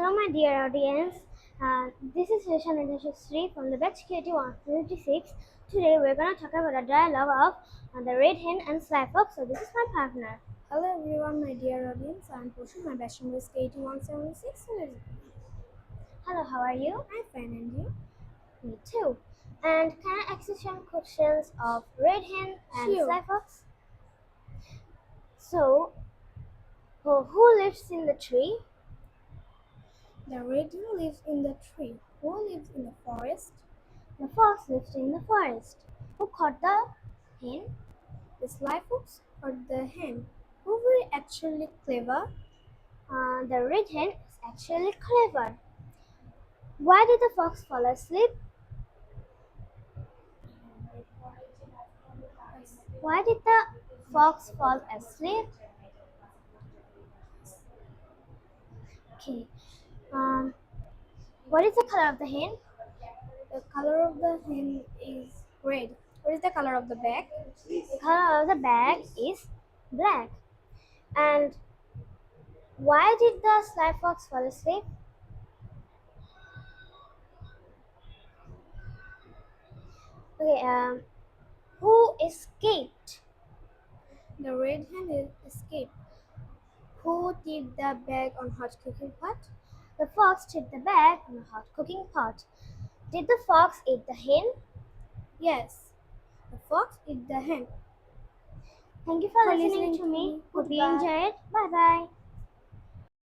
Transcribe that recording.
Hello, my dear audience. This is Session Internship 3 from the Elcbd 156. Today, we're going to talk about a dialogue of the red hen and sly fox. So, this is my partner. Hello everyone, my dear audience. I'm Poshu. My best number is 8176. Hello, how are you? I'm fine, and you? Me too. And can I ask you some questions of red hen and Sure. sly fox? So, who lives in the tree? The red hen lives in the tree. Who lives in the forest? The fox lives in the forest. Who caught the hen? The sly fox or the hen? Who were actually clever? The red hen is actually clever. Why did the fox fall asleep? Why did the fox fall asleep? Okay. What is the color of the hen? The color of the hen is red. What is the color of the bag? The color of the bag is black. And why did the sly fox fall asleep? Okay. Who escaped? The red hen escaped. Who tipped the bag on hot cooking pot? The fox tipped the bag on a hot cooking pot. Did the fox eat the hen? Yes, the fox ate the hen. Thank you for For listening listening to to me. me. Hope you Goodbye. enjoyed. Bye bye.